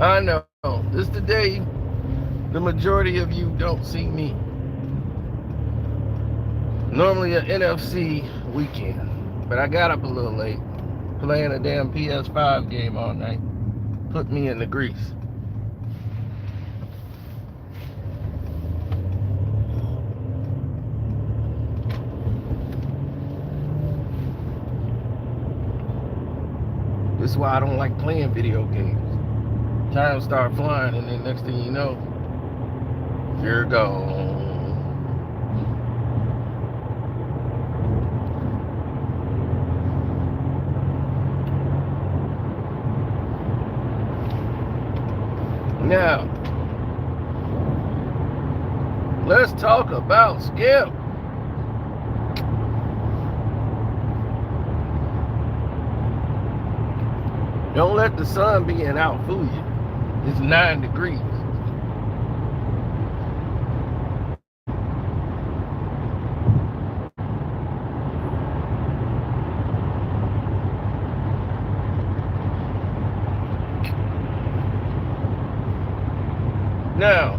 I know. This is the day the majority of you don't see me. Normally an NFC weekend, but I got up a little late playing a damn PS5 game all night. Put me in the grease. This is why I don't like playing video games. Time start flying, and then next thing you know, you're gone. Now, let's talk about Skip. Don't let the sun being out fool you. It's 9 degrees. Now,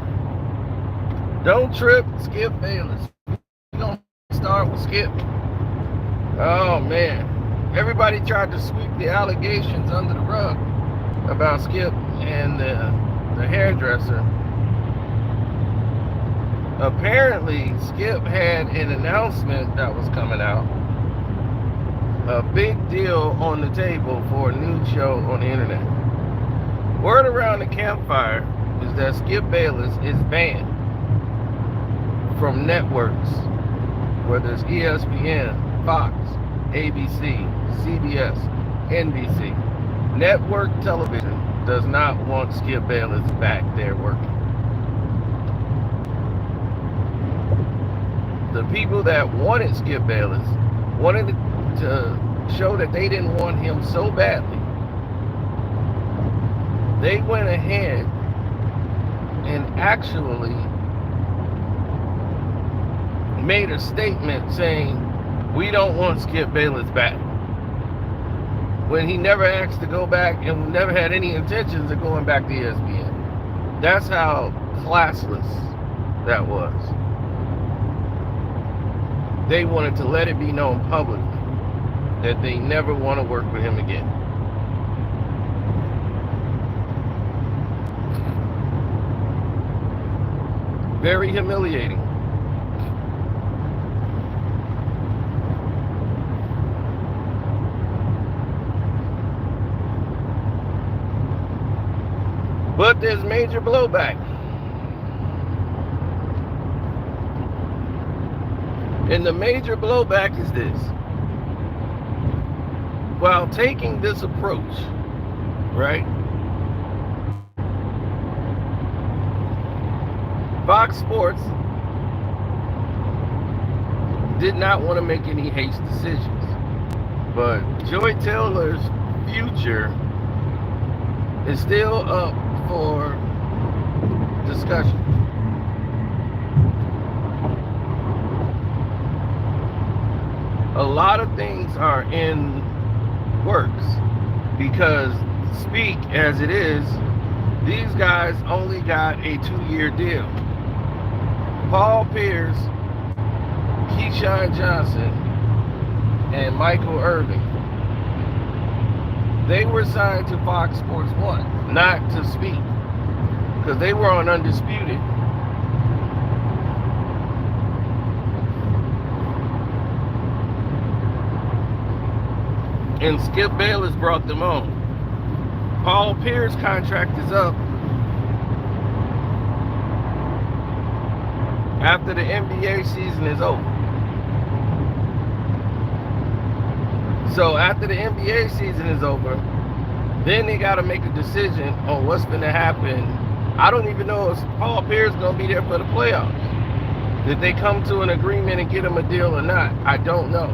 don't trip Skip Bayless. We're going to start with Skip. Oh, man. Everybody tried to sweep the allegations under the rug about Skip and the hairdresser. Apparently, Skip had an announcement that was coming out. A big deal on the table for a new show on the internet. Word around the campfire is that Skip Bayless is banned from networks, whether it's ESPN, Fox, ABC, CBS, NBC. Network television does not want Skip Bayless back there working. The people that wanted Skip Bayless wanted to show that they didn't want him so badly. They went ahead and actually made a statement saying, we don't want Skip Bayless back. When he never asked to go back and never had any intentions of going back to ESPN. That's how classless that was. They wanted to let it be known publicly that they never want to work with him again. Very humiliating. But there's major blowback. And the major blowback is this. While taking this approach, right? Fox Sports did not want to make any haste decisions. But Joy Taylor's future is still up for discussion. A lot of things are in works because speak as it is, these guys only got a 2-year deal. Paul Pierce, Keyshawn Johnson, and Michael Irvin. They were signed to Fox Sports 1, not to Speak, because they were on Undisputed. And Skip Bayless brought them on. Paul Pierce's contract is up after the NBA season is over. So after the NBA season is over, then they got to make a decision on what's going to happen. I don't even know if Paul Pierce is going to be there for the playoffs. Did they come to an agreement and get him a deal or not? I don't know.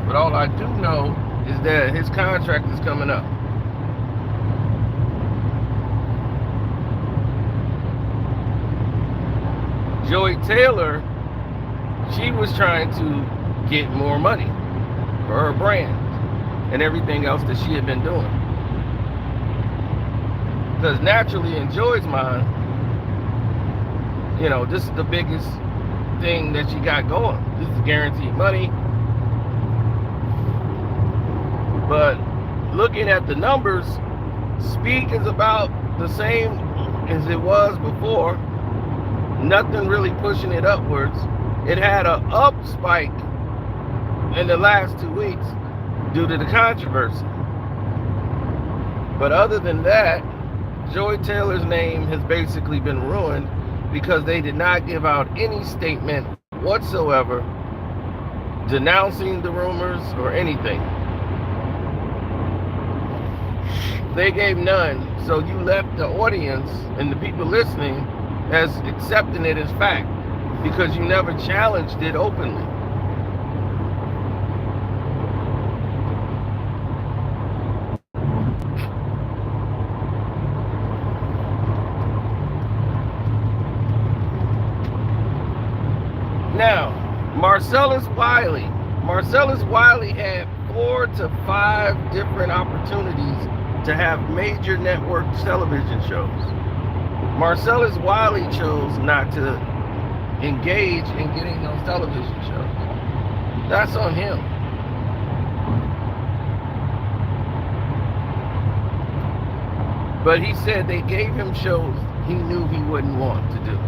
But all I do know is that his contract is coming up. Joy Taylor, she was trying to get more money for her brand and everything else that she had been doing. Because naturally in Joy's mind, you know, this is the biggest thing that she got going. This is guaranteed money. But looking at the numbers, Speak is about the same as it was before. Nothing really pushing it upwards. It had an up spike in the last 2 weeks due to the controversy. But other than that, Joy Taylor's name has basically been ruined because they did not give out any statement whatsoever denouncing the rumors or anything. They gave none, so you left the audience and the people listening as accepting it as fact because you never challenged it openly. Now, Marcellus Wiley had 4 to 5 different opportunities to have major network television shows. Marcellus Wiley chose not to engage in getting those television shows. That's on him. But he said they gave him shows he knew he wouldn't want to do.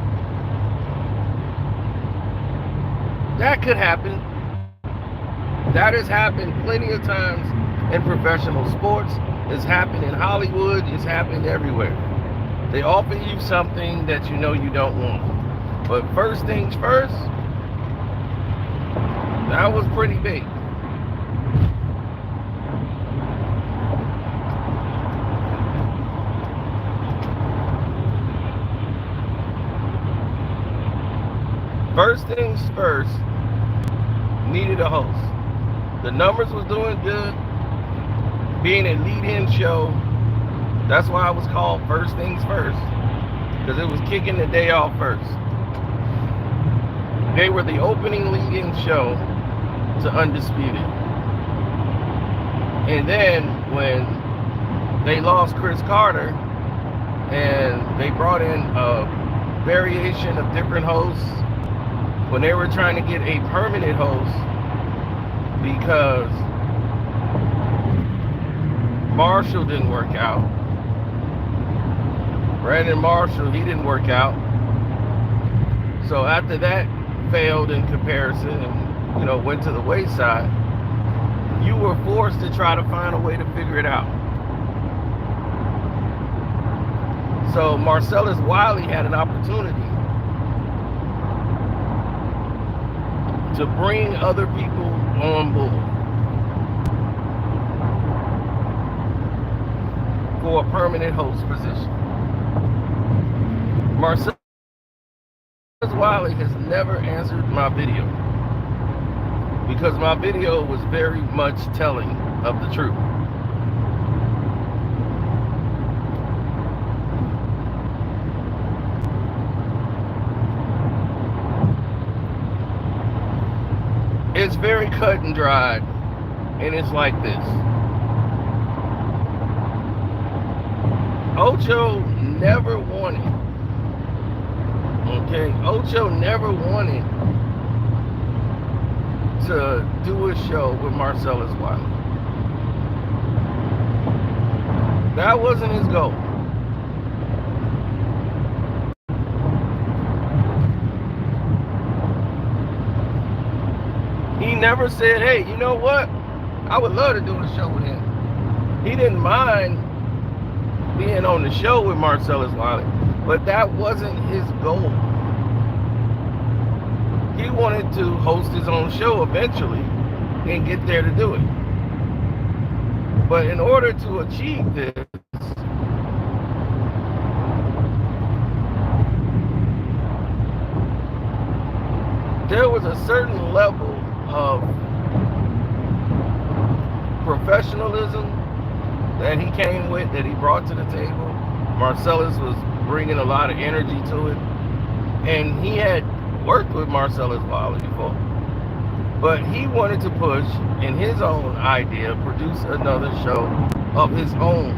That could happen. That has happened plenty of times in professional sports. It's happened in Hollywood. It's happened everywhere. They offer you something that you know you don't want. But first things first, that was pretty big. First things first, needed a host. The numbers was doing good. Being a lead-in show, that's why it was called First Things First, because it was kicking the day off first. They were the opening lead-in show to Undisputed. And then when they lost Chris Carter and they brought in a variation of different hosts, when they were trying to get a permanent host, because Marshall didn't work out. Brandon Marshall, he didn't work out. So after that failed in comparison and, you know, went to the wayside, you were forced to try to find a way to figure it out. So Marcellus Wiley had an opportunity to bring other people on board for a permanent host position. Marcellus Wiley has never answered my video because my video was very much telling of the truth. It's very cut and dried, and it's like this. Ocho never wanted, Ocho never wanted to do a show with Marcellus Wiley. That wasn't his goal. He never said, hey, you know what? I would love to do a show with him. He didn't mind being on the show with Marcellus Wiley, but that wasn't his goal. He wanted to host his own show eventually and get there to do it. But in order to achieve this, there was a certain level of professionalism that he came with, that he brought to the table. Marcellus was bringing a lot of energy to it, and he had worked with Marcellus Wiley before, but he wanted to push in his own idea, produce another show of his own.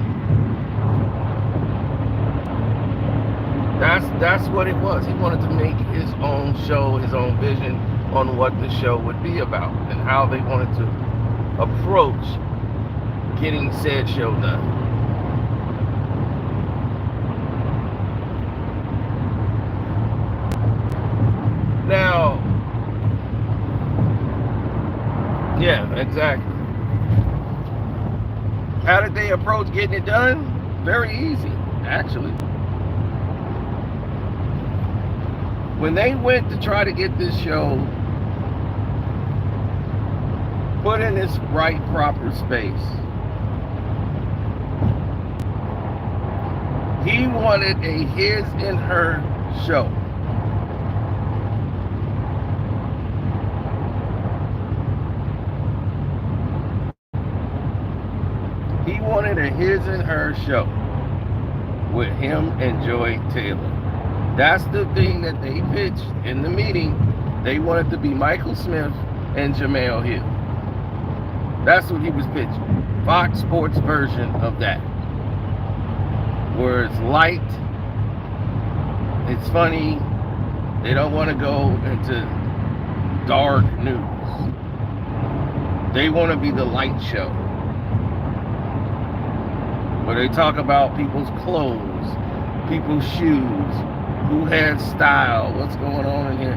That's what it was. He wanted to make his own show, his own vision on what the show would be about and how they wanted to approach getting said show done. Now, yeah, exactly. How did they approach getting it done? Very easy, actually. When they went to try to get this show put in its right, proper space, he wanted a his and her show. He wanted a his and her show with him and Joy Taylor. That's the thing that they pitched in the meeting. They wanted to be Michael Smith and Jemele Hill. That's what he was pitching. Fox Sports version of that. Where it's light, it's funny, they don't want to go into dark news. They want to be the light show. Where they talk about people's clothes, people's shoes, who has style, what's going on in here.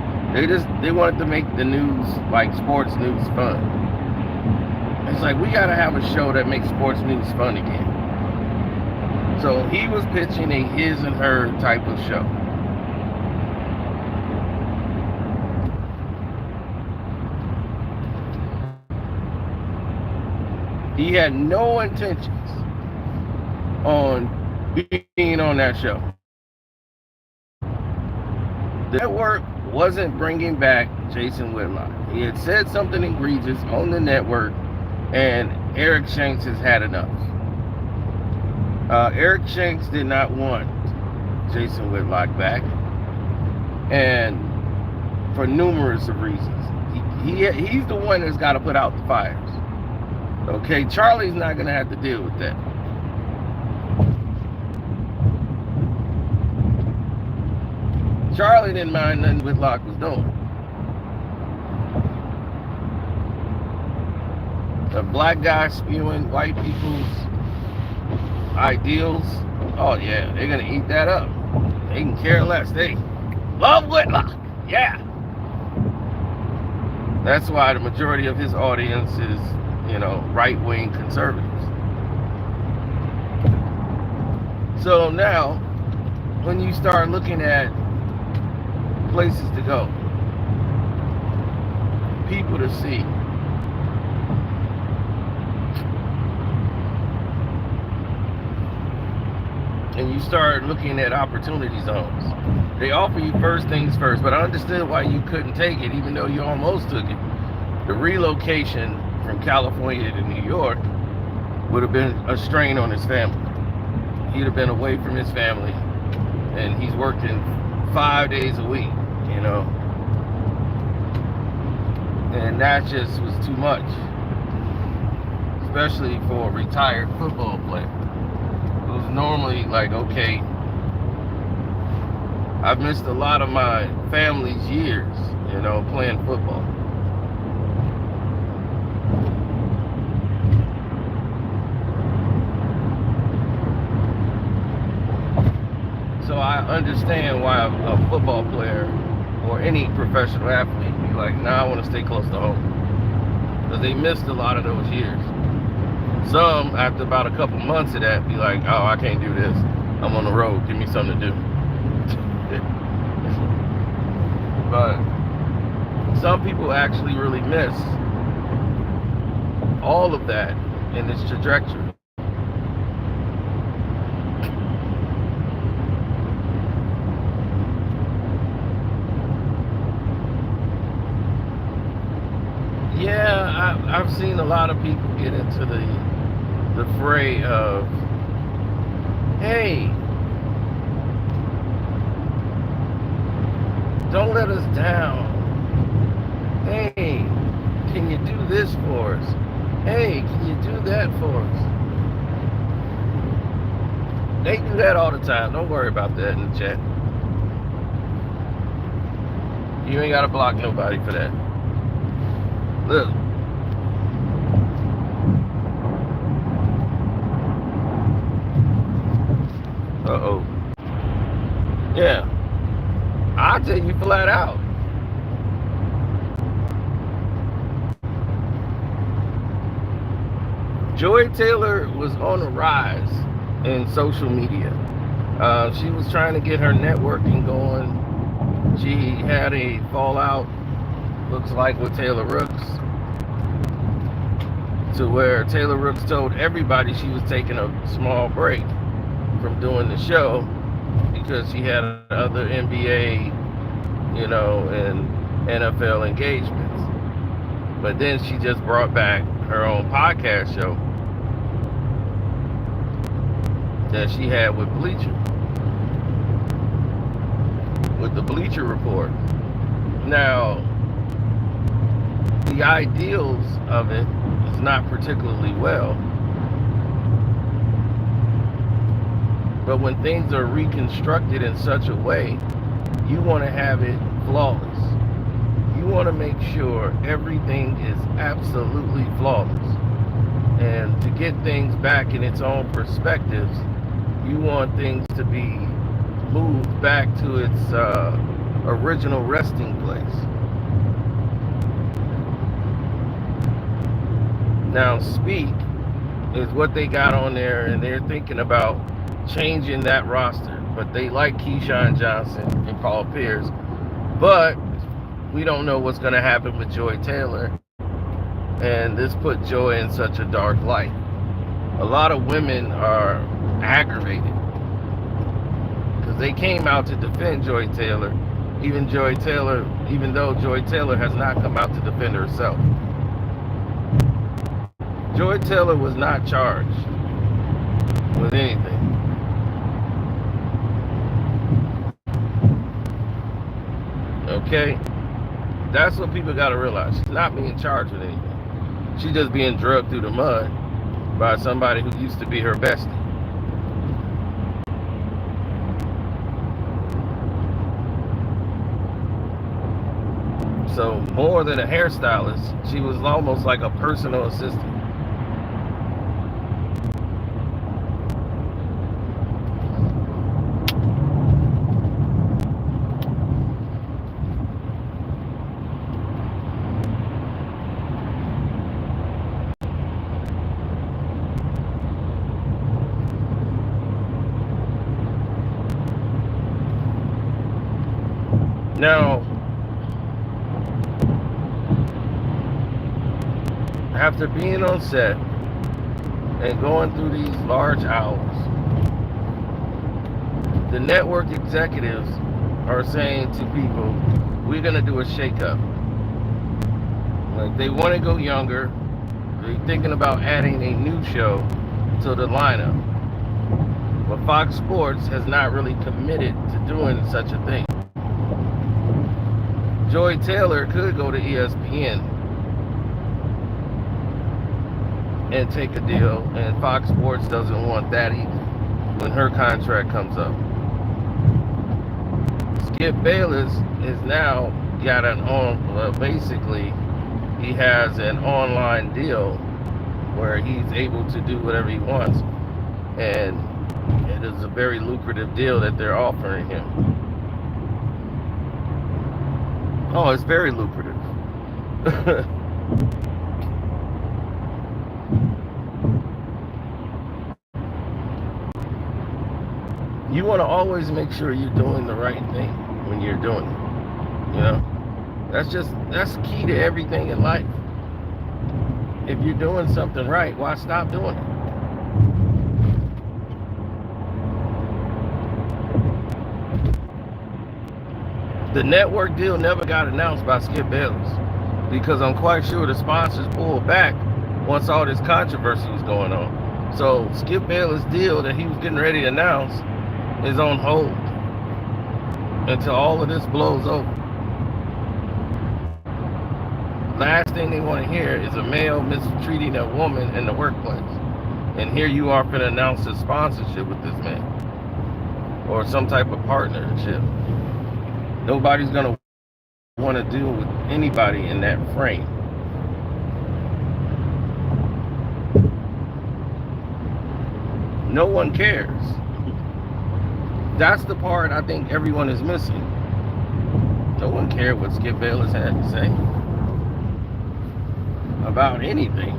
They wanted to make the news, like sports news, fun. It's like, we gotta have a show that makes sports news fun again. So he was pitching a his and her type of show. He had no intentions on being on that show. The network wasn't bringing back Jason Whitlock. He had said something egregious on the network, and Eric Shanks has had enough. Eric Shanks did not want Jason Whitlock back, and for numerous of reasons. He's the one that's got to put out the fires. Okay, Charlie's not going to have to deal with that. Charlie didn't mind nothing Whitlock was doing. A black guy spewing white people's ideals. Oh yeah, they're gonna eat that up. They can care less. They love Whitlock. Yeah. That's why the majority of his audience is, right-wing conservatives. So now, when you start looking at places to go, people to see, and you start looking at opportunity zones, they offer you first things first. But I understood why you couldn't take it, even though you almost took it. The relocation from California to New York would have been a strain on his family. He'd have been away from his family, and he's working 5 days a week, and that just was too much, especially for a retired football player. It was normally like, okay, I've missed a lot of my family's years, playing football. So I understand why a football player or any professional athlete be like, nah, I want to stay close to home. Because they missed a lot of those years. Some, after about a couple months of that, be like, oh, I can't do this. I'm on the road. Give me something to do. But some people actually really miss all of that in this trajectory. Yeah, I've seen a lot of people get into the fray of, hey, don't let us down. Hey, can you do this for us? Hey, can you do that for us? They do that all the time. Don't worry about that in the chat. You ain't gotta block nobody for that. Look. Uh-oh. Yeah. I'll tell you flat out. Joy Taylor was on a rise in social media. She was trying to get her networking going. She had a fallout, looks like, with Taylor Rooks, to where Taylor Rooks told everybody she was taking a small break from doing the show because she had other NBA, and NFL engagements. But then she just brought back her own podcast show that she had with the Bleacher Report. Now, the ideals of it is not particularly well, but when things are reconstructed in such a way, you want to have it flawless. You want to make sure everything is absolutely flawless. And to get things back in its own perspectives, you want things to be moved back to its original resting place. Now, Speak is what they got on there, and they're thinking about changing that roster. But they like Keyshawn Johnson and Paul Pierce. But we don't know what's going to happen with Joy Taylor. And this put Joy in such a dark light. A lot of women are aggravated because they came out to defend Joy Taylor, even though Joy Taylor has not come out to defend herself. Joy Taylor was not charged with anything. Okay? That's what people got to realize. She's not being charged with anything. She's just being drugged through the mud by somebody who used to be her bestie. So more than a hairstylist, she was almost like a personal assistant. Now, after being on set and going through these large hours, the network executives are saying to people, we're going to do a shakeup. Like, they want to go younger. They're thinking about adding a new show to the lineup. But Fox Sports has not really committed to doing such a thing. Joy Taylor could go to ESPN and take a deal, and Fox Sports doesn't want that either when her contract comes up. Skip Bayless is now got basically he has an online deal where he's able to do whatever he wants, and it is a very lucrative deal that they're offering him. Oh, it's very lucrative. You want to always make sure you're doing the right thing when you're doing it. That's key to everything in life. If you're doing something right, why stop doing it? The network deal never got announced by Skip Bayless because I'm quite sure the sponsors pulled back once all this controversy was going on. So Skip Bayless' deal that he was getting ready to announce is on hold until all of this blows over. Last thing they want to hear is a male mistreating a woman in the workplace. And here you are going to announce a sponsorship with this man or some type of partnership. Nobody's going to want to deal with anybody in that frame. No one cares. That's the part I think everyone is missing. No one cared what Skip Bayless had to say about anything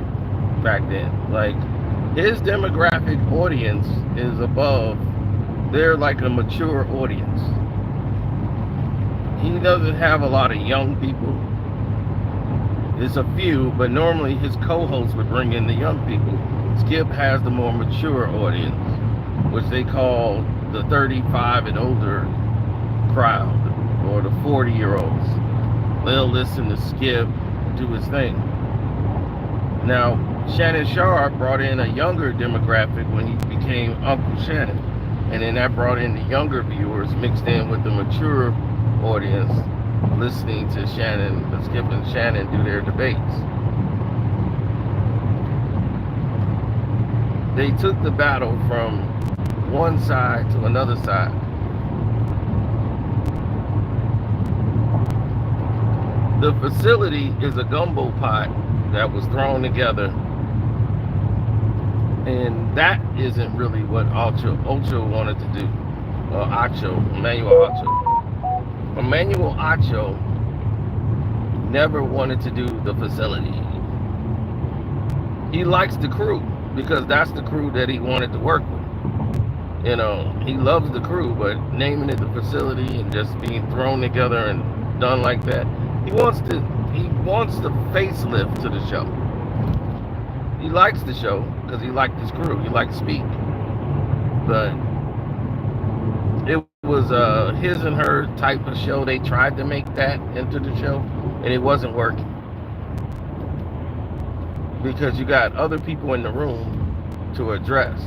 back then. Like, his demographic audience is above, they're like a mature audience. He doesn't have a lot of young people. It's a few, but normally his co-hosts would bring in the young people. Skip has the more mature audience, which they call the 35 and older crowd, or the 40-year-olds. They'll listen to Skip do his thing. Now, Shannon Sharpe brought in a younger demographic when he became Uncle Shannon. And then that brought in the younger viewers mixed in with the mature audience listening to Skip and Shannon do their debates. They took the battle from one side to another side. The facility is a gumbo pot that was thrown together, and that isn't really what Ocho wanted to do. Emmanuel Acho. Emmanuel Acho never wanted to do the facility. He likes the crew because that's the crew that he wanted to work with. You know, he loves the crew, but naming it the facility and just being thrown together and done like that, he wants the facelift to the show. He likes the show because he liked his crew. He liked Speak. But it was a his and her type of show. They tried to make that into the show, and it wasn't working. Because you got other people in the room to address.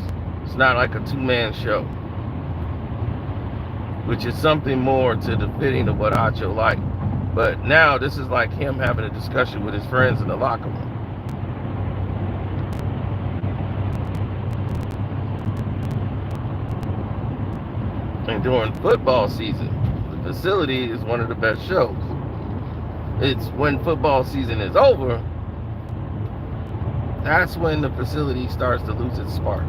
It's not like a two-man show. Which is something more to the fitting of what Acho liked. But now this is like him having a discussion with his friends in the locker room. And during football season, the facility is one of the best shows. It's when football season is over, that's when the facility starts to lose its spark.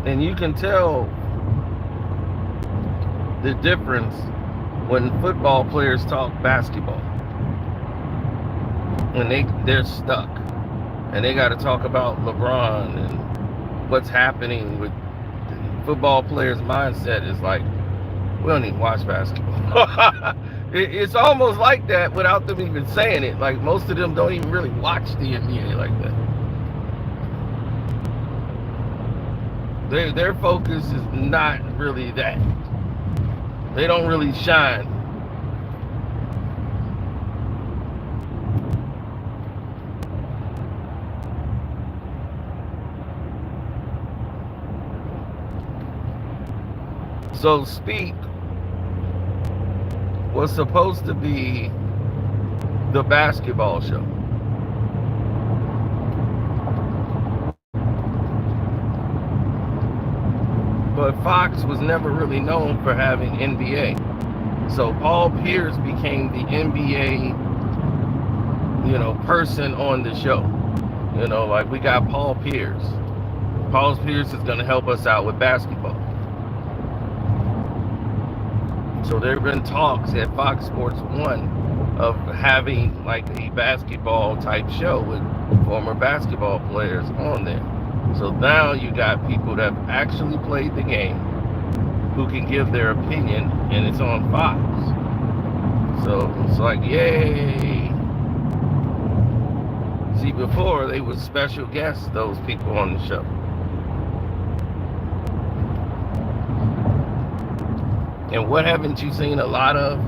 And you can tell the difference when football players talk basketball. When they're stuck and they got to talk about LeBron and what's happening with football players' mindset is like, we don't even watch basketball. It's almost like that without them even saying it. Like, most of them don't even really watch the NBA like that. Their focus is not really that. They don't really shine. So Speak was supposed to be the basketball show. But Fox was never really known for having NBA. So Paul Pierce became the NBA, person on the show. Like, we got Paul Pierce. Paul Pierce is going to help us out with basketball. So there have been talks at Fox Sports 1 of having like a basketball type show with former basketball players on there. So now you got people that have actually played the game who can give their opinion, and it's on Fox. So it's like, yay. See, before they were special guests, those people on the show. And what haven't you seen a lot of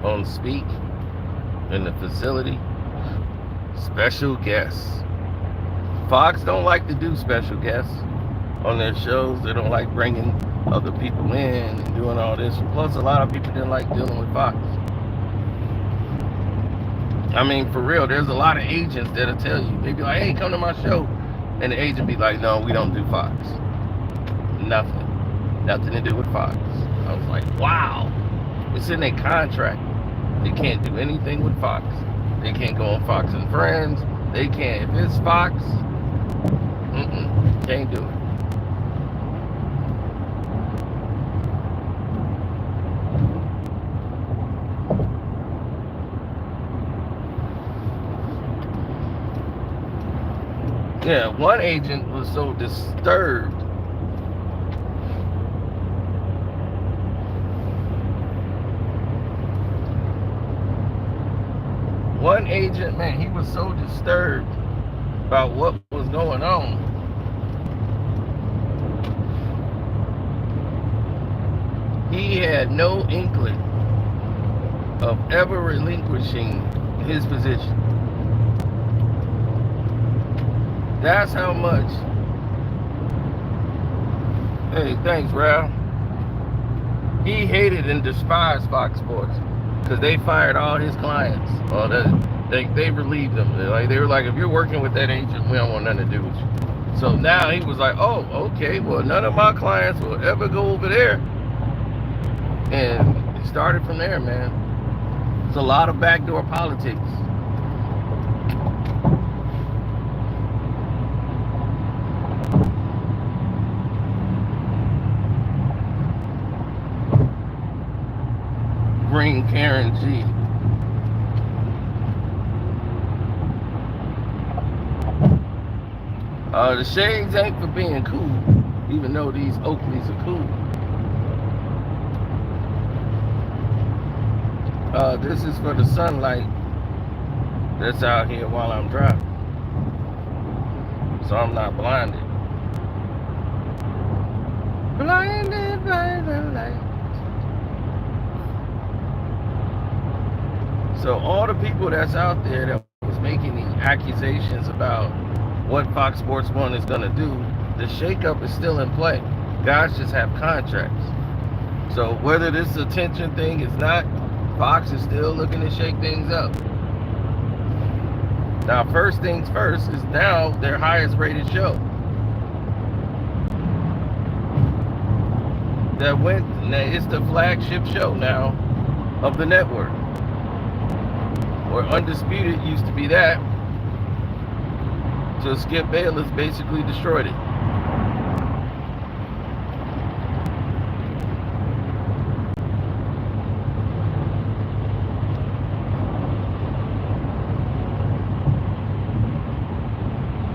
on Speak in the facility? Special guests. Fox don't like to do special guests on their shows. They don't like bringing other people in and doing all this. Plus, a lot of people didn't like dealing with Fox. I mean, for real, there's a lot of agents that'll tell you. They be like, hey, come to my show. And the agent be like, no, we don't do Fox. Nothing. Nothing to do with Fox. I was like, wow. It's in their contract. They can't do anything with Fox. They can't go on Fox and Friends. They can't. If it's Fox, can't do it. Yeah, one agent was so disturbed. One agent, man, he was so disturbed about what was going on. He had no inkling of ever relinquishing his position. That's how much. Hey, thanks, Ralph. He hated and despised Fox Sports because they fired all his clients. Well, they relieved them. They were like, if you're working with that agent, we don't want nothing to do with you. So now he was like, oh, okay, well, none of my clients will ever go over there. And it started from there, man. It's a lot of backdoor politics. Bring Karen G. The shades ain't for being cool, even though these Oakleys are cool. This is for the sunlight that's out here while I'm driving, so I'm not blinded. Blinded by the light. So all the people that's out there that was making the accusations about what Fox Sports 1 is going to do, the shakeup is still in play. Guys just have contracts. So whether this attention thing is not, Fox is still looking to shake things up. Now, first things first is now their highest rated show. It's the flagship show now of the network. Where Undisputed used to be that. So Skip Bayless basically destroyed it.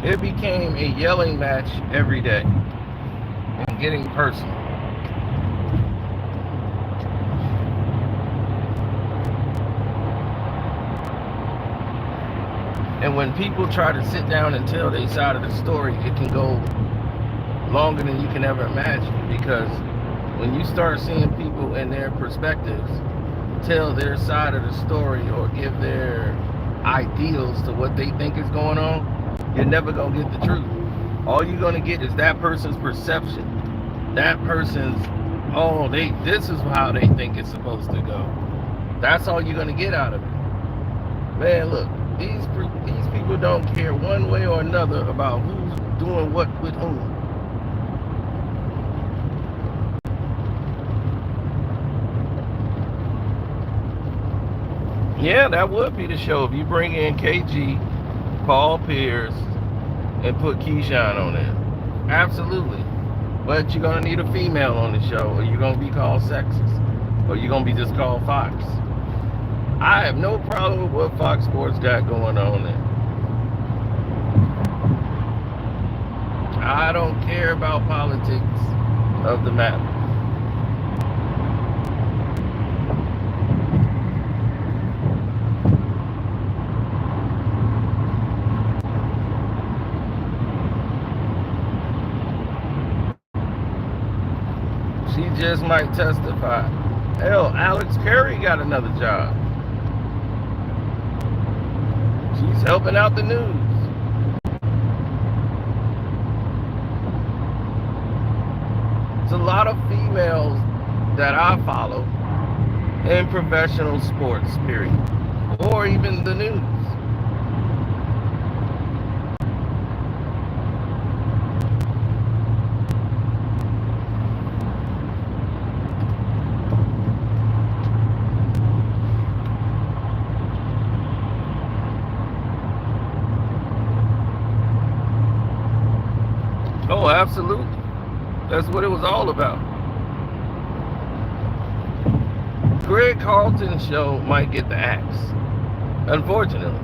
It became a yelling match every day and getting personal. And when people try to sit down and tell their side of the story, it can go longer than you can ever imagine, because when you start seeing people and their perspectives tell their side of the story or give their ideals to what they think is going on, you're never going to get the truth. All you're going to get is that person's perception. That person's, this is how they think it's supposed to go. That's all you're going to get out of it. Man, look, these people don't care one way or another about who's doing what with whom. Yeah, that would be the show if you bring in KG, Paul Pierce, and put Keyshawn on there. Absolutely. But you're going to need a female on the show, or you're going to be called sexist, or you're going to be just called Fox. I have no problem with what Fox Sports got going on there. I don't care about politics of the matter. She just might testify. Hell, Alex Curry got another job. She's helping out the news. It's a lot of females that I follow in professional sports, period, or even the news. Oh, absolutely. That's what it was all about. Greg Carlton's show might get the axe. Unfortunately,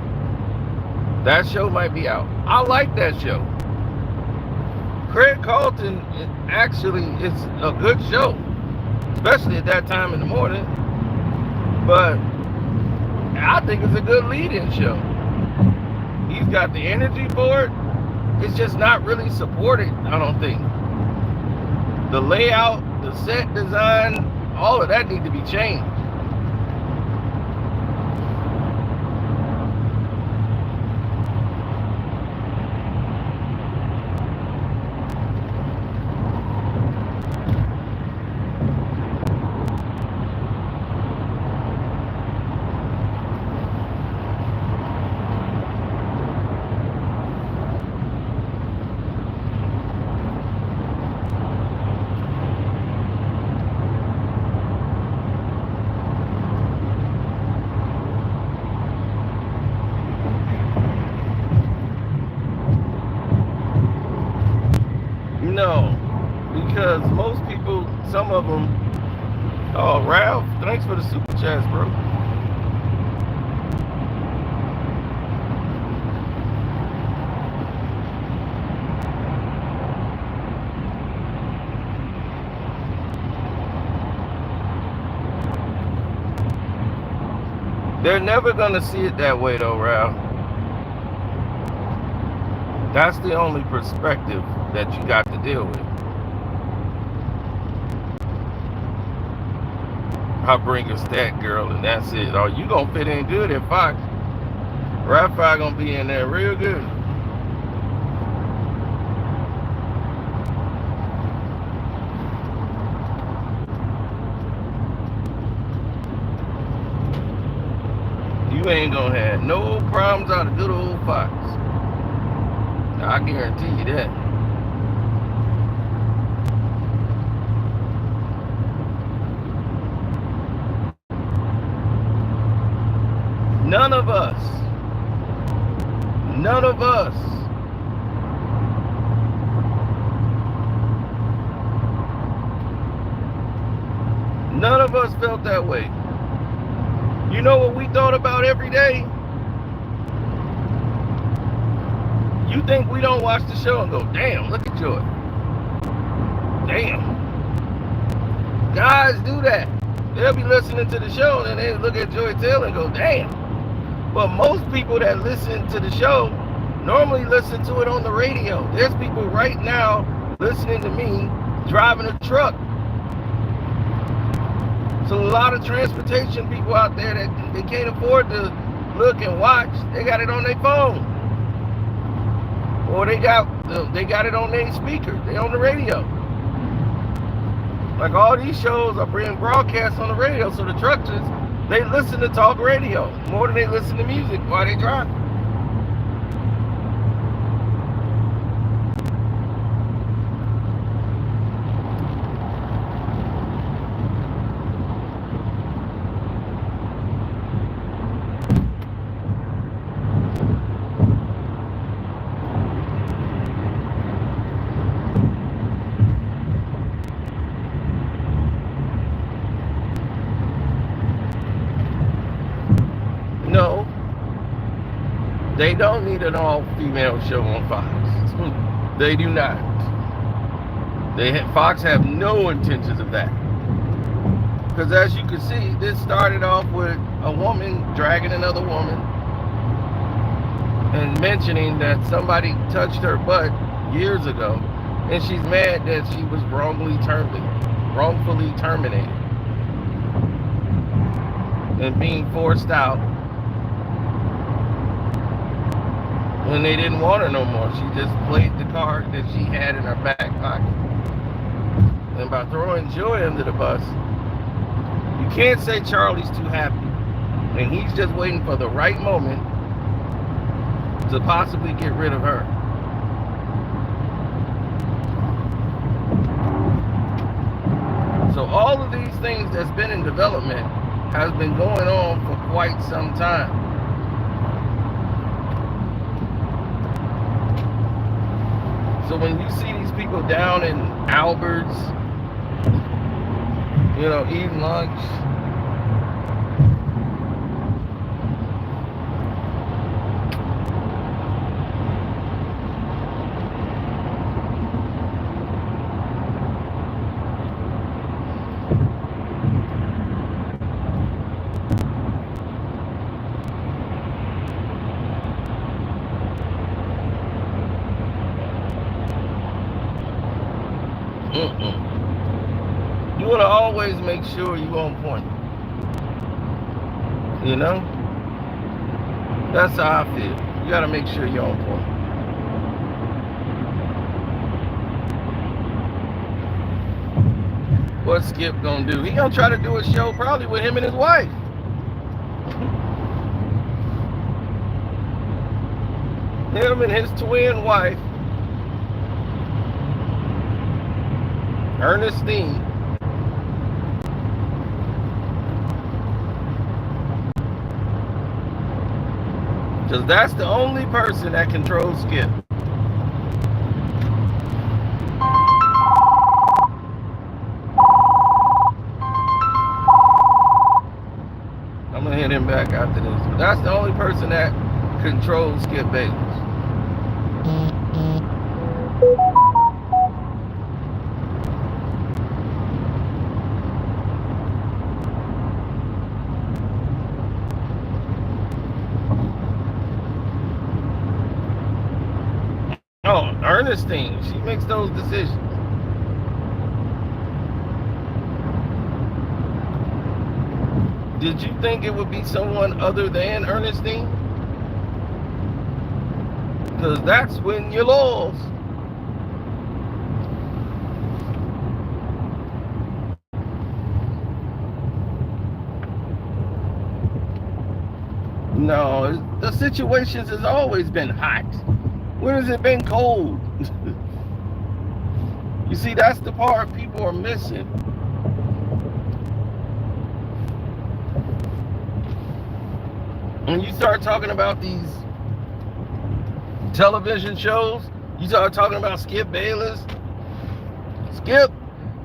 that show might be out. I like that show. Craig Carlton actually is a good show, especially at that time in the morning. But I think it's a good lead-in show. He's got the energy for it. It's just not really supported, I don't think. The layout, the set design, all of that need to be changed. No, because most people, some of them, oh, Ralph, thanks for the super chats, bro. They're never going to see it that way, though, Ralph. That's the only perspective that you got to deal with. I'll bring a stat girl and that's it. Oh, you gonna fit in good at Fox. Wi-Fi gonna be in there real good. You ain't gonna have no problems out of good old Fox. I guarantee you that. None of us, none of us felt that way. You know what we thought about every day? You think we don't watch the show and go, damn, look at Joy. Damn. Guys do that. They'll be listening to the show and they look at Joy Taylor and go, damn. But most people that listen to the show normally listen to it on the radio. There's people right now listening to me driving a truck. So a lot of transportation people out there that they can't afford to look and watch, they got it on their phone. Or they got it on their speaker. They on the radio. Like all these shows are being broadcast on the radio, so the truckers, they listen to talk radio more than they listen to music while they drive. No, they don't need an all-female show on Fox. They do not. Fox have no intentions of that. Because as you can see, this started off with a woman dragging another woman and mentioning that somebody touched her butt years ago, and she's mad that she was wrongfully terminated and being forced out when they didn't want her no more. She just played the card that she had in her back pocket. And by throwing Joy under the bus, you can't say Charlie's too happy. And he's just waiting for the right moment to possibly get rid of her. So all of these things that's been in development has been going on for quite some time. So when you see these people down in Albert's, you know, eating lunch. You want to always make sure you're on point. You know? That's how I feel. You got to make sure you're on point. What's Skip gonna do? He gonna try to do a show probably with him and his wife. Him and his twin wife, Ernestine. Because that's the only person that controls Skip. I'm going to hit him back after this. But that's the only person that controls Skip Bayless. Oh, Ernestine, she makes those decisions. Did you think it would be someone other than Ernestine? Because that's when you lose. No, the situations has always been hot. When has it been cold? You see, that's the part people are missing. When you start talking about these television shows, you start talking about Skip Bayless. Skip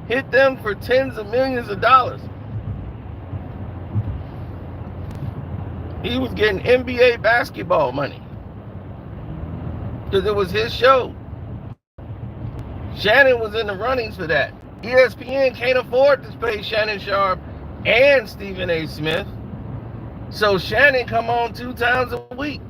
hit them for tens of millions of dollars. He was getting NBA basketball money because it was his show. Shannon was in the runnings for that. ESPN can't afford to pay Shannon Sharpe and Stephen A. Smith. So Shannon come on 2 times a week.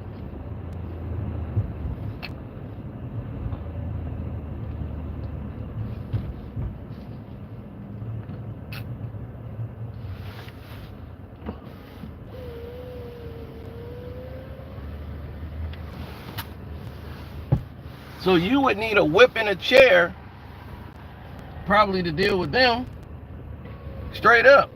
So you would need a whip and a chair probably to deal with them. Straight up.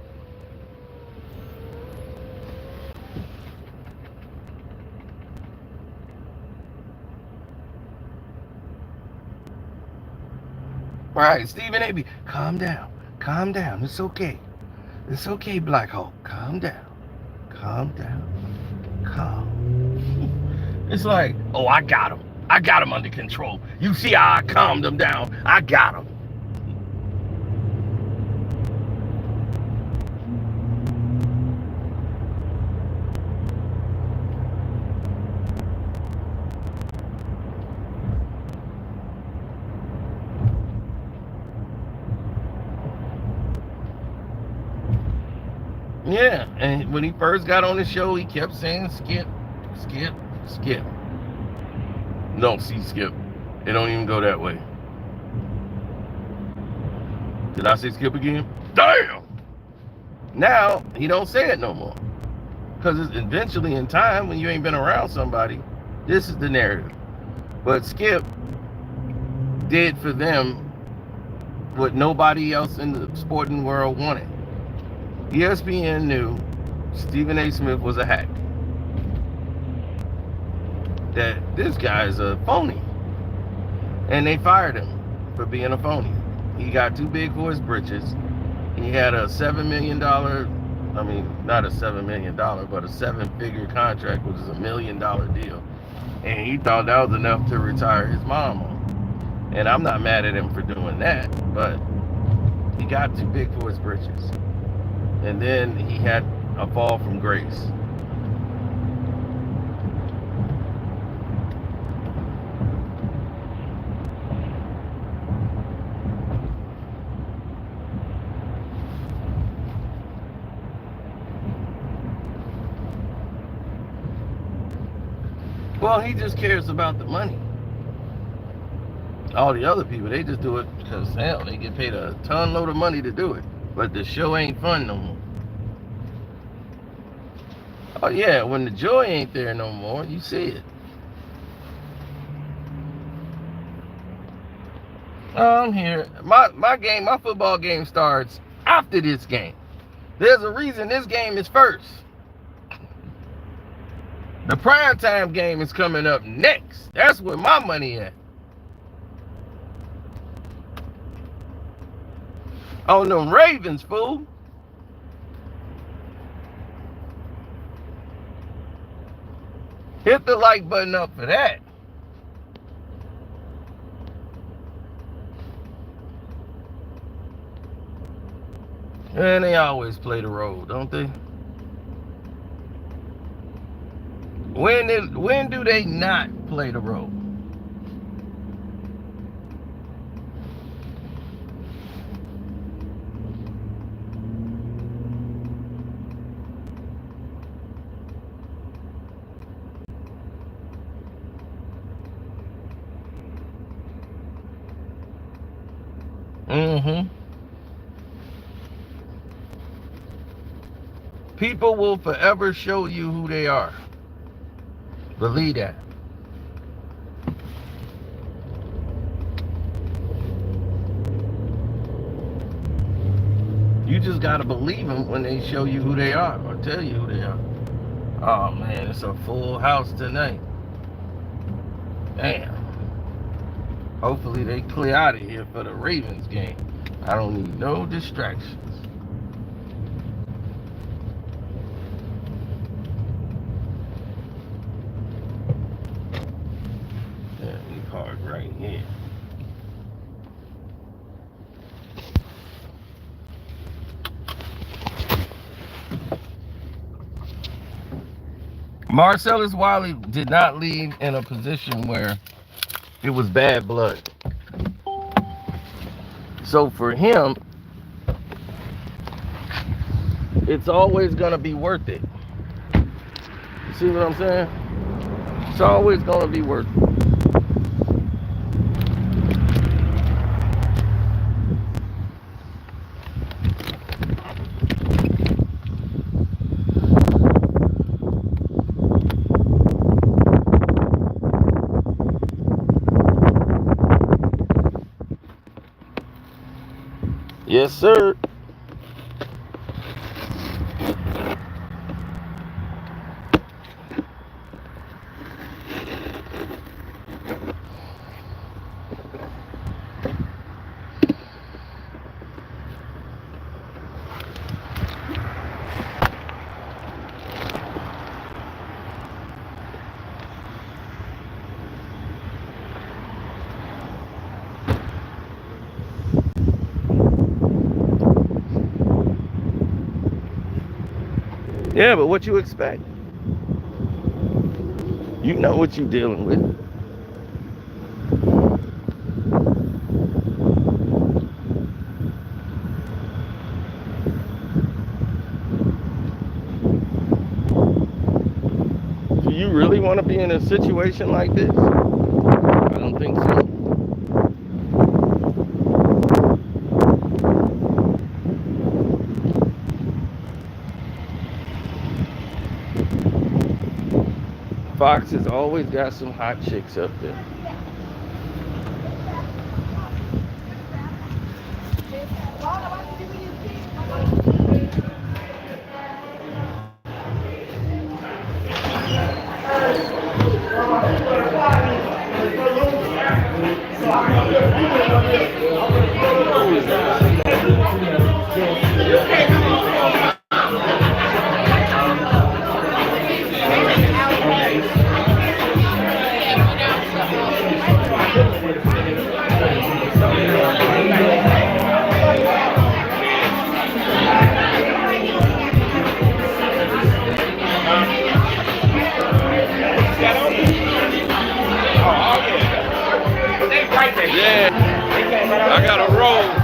All right, Stephen A. Calm down. Calm down. It's okay. It's okay, Black Hawk. Calm down. Calm down. Calm. It's like, oh, I got him. I got him under control. You see how I calmed him down? I got him. Yeah, and when he first got on the show, he kept saying Skip, Skip, Skip. No, see Skip. It don't even go that way. Did I say Skip again? Damn! Now, he don't say it no more. Because eventually in time, when you ain't been around somebody, this is the narrative. But Skip did for them what nobody else in the sporting world wanted. ESPN knew Stephen A. Smith was a hack. That this guy is a phony. And they fired him for being a phony. He got too big for his britches. He had a $7 million, not a $7 million, but a 7-figure contract, which is $1 million deal. And he thought that was enough to retire his mom on. And I'm not mad at him for doing that, but he got too big for his britches. And then he had a fall from grace. Well, he just cares about the money. All the other people, they just do it because, hell, they get paid a ton load of money to do it. But the show ain't fun no more. Oh, yeah, when the joy ain't there no more, you see it. Oh, I'm here. My football game starts after this game. There's a reason this game is first. The primetime game is coming up next. That's where my money at. On them Ravens, fool. Hit the like button up for that. And they always play the role, don't they? When do they not play the role? People will forever show you who they are. Believe that. You just gotta believe them when they show you who they are or tell you who they are. Oh man, it's a full house tonight. Damn. Hopefully they clear out of here for the Ravens game. I don't need no distractions. Yeah, we park right here. Marcellus Wiley did not leave in a position where it was bad blood. So for him, it's always gonna be worth it. You see what I'm saying? It's always gonna be worth it. Yes, sir. Yeah, but what you expect? You know what you're dealing with. Do you really want to be in a situation like this? I don't think so. Fox has always got some hot chicks up there. Yeah. I got a roll.